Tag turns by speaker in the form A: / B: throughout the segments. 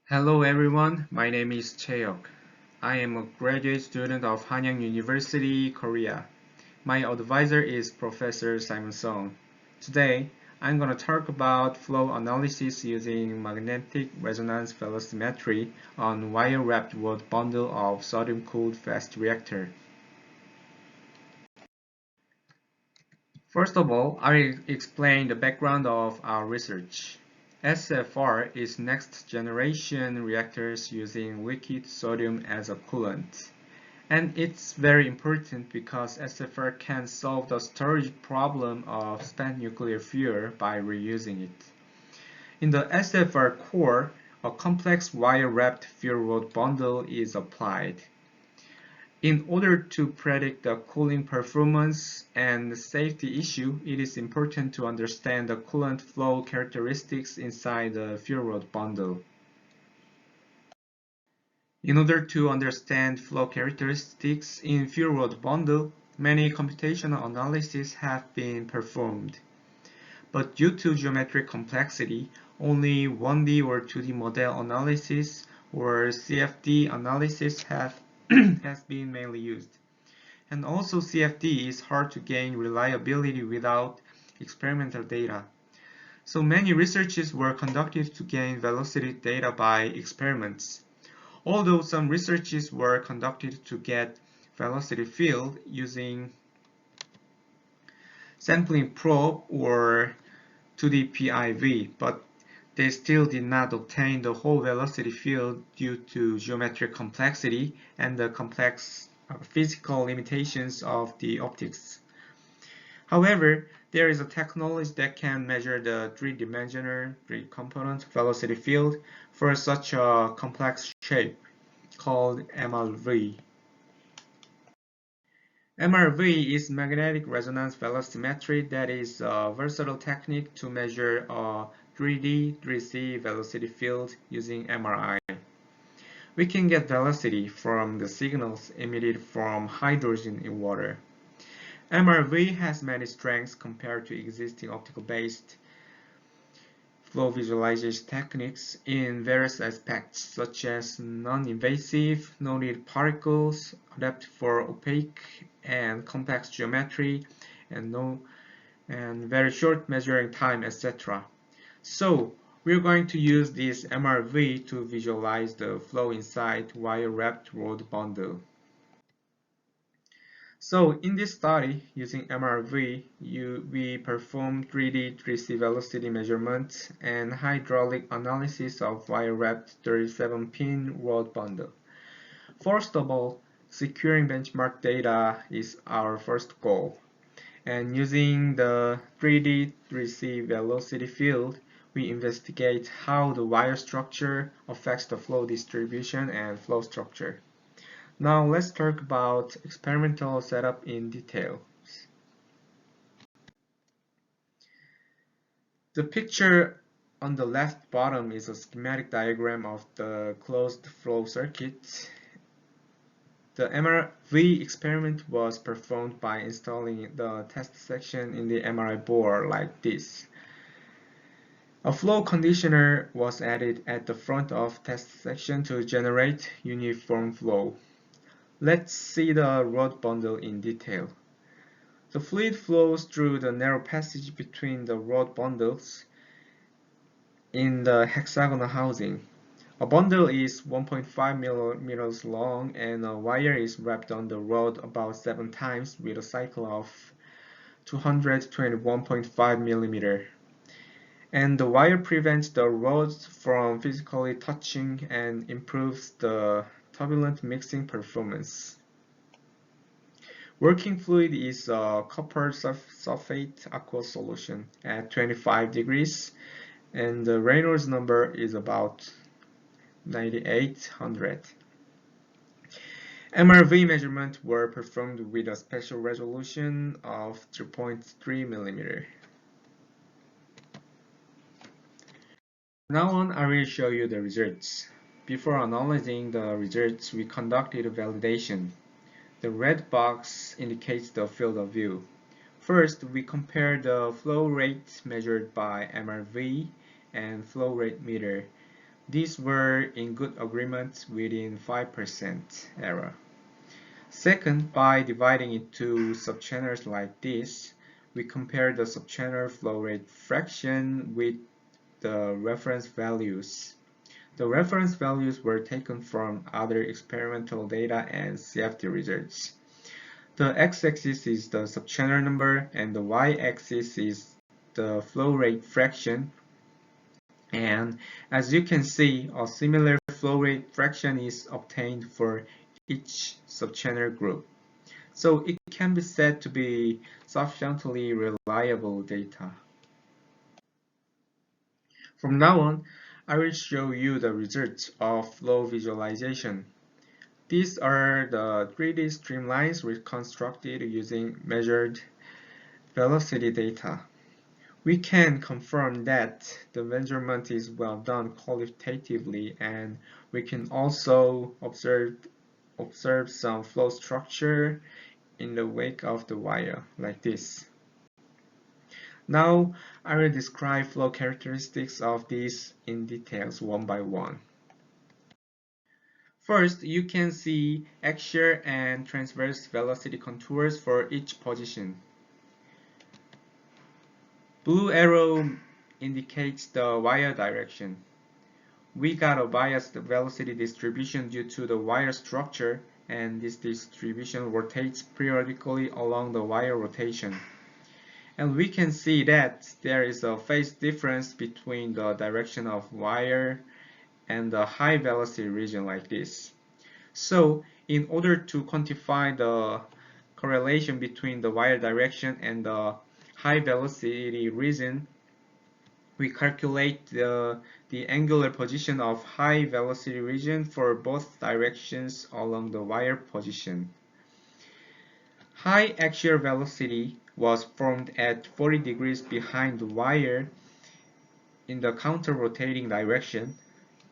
A: Hello everyone, my name is Cheok. I am a graduate student of Hanyang University, Korea. My advisor is Professor Simon Song. Today, I'm going to talk about flow analysis using magnetic resonance velocimetry on wire-wrapped wood bundle of sodium-cooled fast reactor. First of all, I'll explain the background of our research. SFR is next-generation reactors using liquid sodium as a coolant. And it's very important because SFR can solve the storage problem of spent nuclear fuel by reusing it. In the SFR core, a complex wire-wrapped fuel rod bundle is applied. In order to predict the cooling performance and safety issue, it is important to understand the coolant flow characteristics inside the fuel rod bundle. In order to understand flow characteristics in fuel rod bundle, many computational analyses have been performed. But due to geometric complexity, only 1D or 2D model analysis or CFD analysis has been mainly used. And also CFD is hard to gain reliability without experimental data. So many researches were conducted to gain velocity data by experiments. Although some researches were conducted to get velocity field using sampling probe or 2D PIV, but they still did not obtain the whole velocity field due to geometric complexity and the complex physical limitations of the optics. However, there is a technology that can measure the three-dimensional, three-component velocity field for such a complex shape called MRV. MRV is magnetic resonance velocimetry that is a versatile technique to measure a 3D, 3C velocity field using MRI. We can get velocity from the signals emitted from hydrogen in water. MRV has many strengths compared to existing optical-based flow visualization techniques in various aspects, such as non-invasive, no-need particles, adapted for opaque and complex geometry, and very short measuring time, etc. So, we're going to use this MRV to visualize the flow inside wire-wrapped rod bundle. So in this study, using MRV, we perform 3D 3C velocity measurements and hydraulic analysis of wire-wrapped 37-pin rod bundle. First of all, securing benchmark data is our first goal. And using the 3D 3C velocity field, we investigate how the wire structure affects the flow distribution and flow structure. Now let's talk about experimental setup in detail. The picture on the left bottom is a schematic diagram of the closed flow circuit. The MRV experiment was performed by installing the test section in the MRI board like this. A flow conditioner was added at the front of test section to generate uniform flow. Let's see the rod bundle in detail. The fluid flows through the narrow passage between the rod bundles in the hexagonal housing. A bundle is 1.5 millimeters long and a wire is wrapped on the rod about 7 times with a cycle of 221.5 millimeter. And the wire prevents the rods from physically touching and improves the turbulent mixing performance. Working fluid is a copper sulfate aqueous solution at 25 degrees and the Reynolds number is about 9800. MRV measurements were performed with a spatial resolution of 3.3 millimeter. Now on, I will show you the results. Before analyzing the results, we conducted a validation. The red box indicates the field of view. First, we compare the flow rate measured by MRV and flow rate meter These were in good agreement within 5% error. Second, by dividing it to subchannels like this, we compare the subchannel flow rate fraction with the reference values. The reference values were taken from other experimental data and CFD results. The x-axis is the subchannel number and the y-axis is the flow rate fraction. And as you can see, a similar flow rate fraction is obtained for each subchannel group. So it can be said to be sufficiently reliable data. From now on, I will show you the results of flow visualization. These are the 3D streamlines reconstructed using measured velocity data. We can confirm that the measurement is well done qualitatively, and we can also observe some flow structure in the wake of the wire, like this. Now, I will describe flow characteristics of these in details one by one. First, you can see axial and transverse velocity contours for each position. Blue arrow indicates the wire direction. We got a biased velocity distribution due to the wire structure, and this distribution rotates periodically along the wire rotation. And we can see that there is a phase difference between the direction of wire and the high velocity region like this. So, in order to quantify the correlation between the wire direction and the high velocity region, we calculate the angular position of high velocity region for both directions along the wire position. High axial velocity was formed at 40 degrees behind the wire in the counter-rotating direction,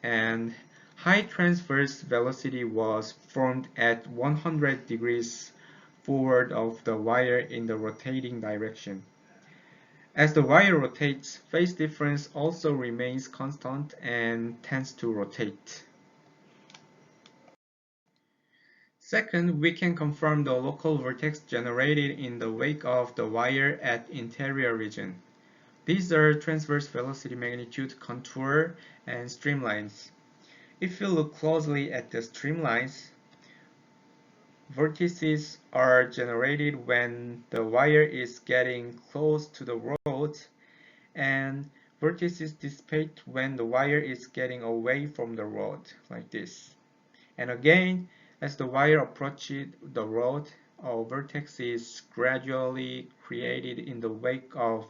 A: and high transverse velocity was formed at 100 degrees forward of the wire in the rotating direction. As the wire rotates, phase difference also remains constant and tends to rotate. Second, we can confirm the local vortex generated in the wake of the wire at interior region. These are transverse velocity magnitude contour and streamlines. If you look closely at the streamlines, vortices are generated when the wire is getting close to the road, and vortices dissipate when the wire is getting away from the road, like this. And again, as the wire approaches the road, a vortex is gradually created in the wake of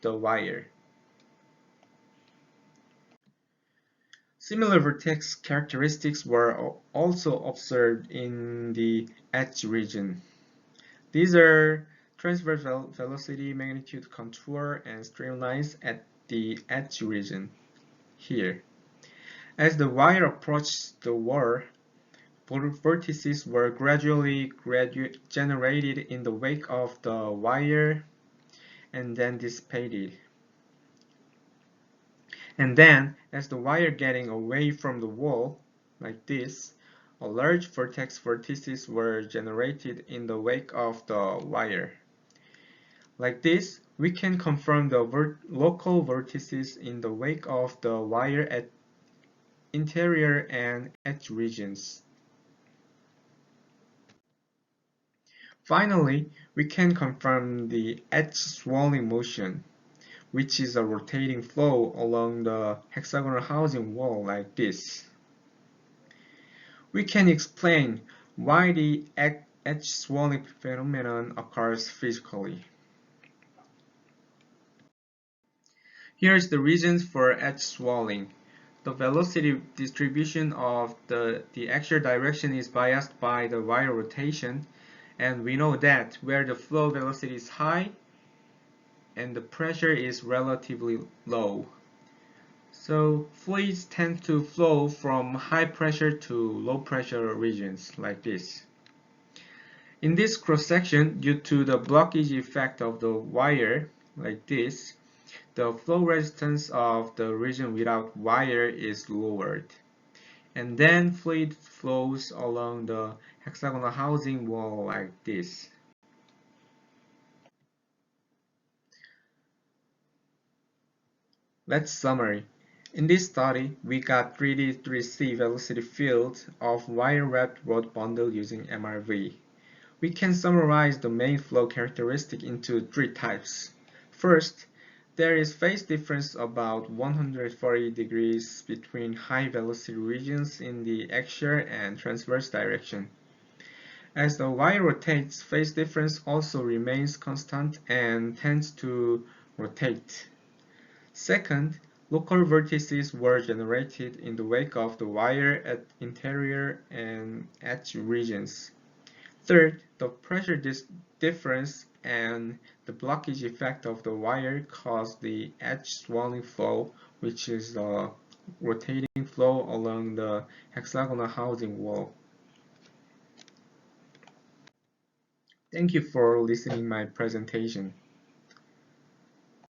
A: the wire. Similar vortex characteristics were also observed in the edge region. These are transverse velocity magnitude contour and streamlines at the edge region here. As the wire approached the wall, vortices were gradually generated in the wake of the wire and then dissipated. And then, as the wire getting away from the wall, like this, a large vortices were generated in the wake of the wire. Like this, we can confirm the local vortices in the wake of the wire at interior and edge regions. Finally, we can confirm the edge swirling motion, which is a rotating flow along the hexagonal housing wall like this. We can explain why the edge swirling phenomenon occurs physically. Here's the reasons for edge swirling. The velocity distribution of the axial direction is biased by the wire rotation, and we know that where the flow velocity is high and the pressure is relatively low. So fluids tend to flow from high pressure to low pressure regions like this. In this cross section, due to the blockage effect of the wire like this, the flow resistance of the region without wire is lowered. And then fluid flows along the hexagonal housing wall like this. Let's summary. In this study, we got 3D 3C velocity field of wire-wrapped rod bundle using MRV. We can summarize the main flow characteristic into three types. First, there is phase difference about 140 degrees between high velocity regions in the axial and transverse direction. As the wire rotates, phase difference also remains constant and tends to rotate. Second, local vortices were generated in the wake of the wire at interior and edge regions. Third, the pressure difference and the blockage effect of the wire caused the edge swelling flow, which is the rotating flow along the hexagonal housing wall. Thank you for listening my presentation.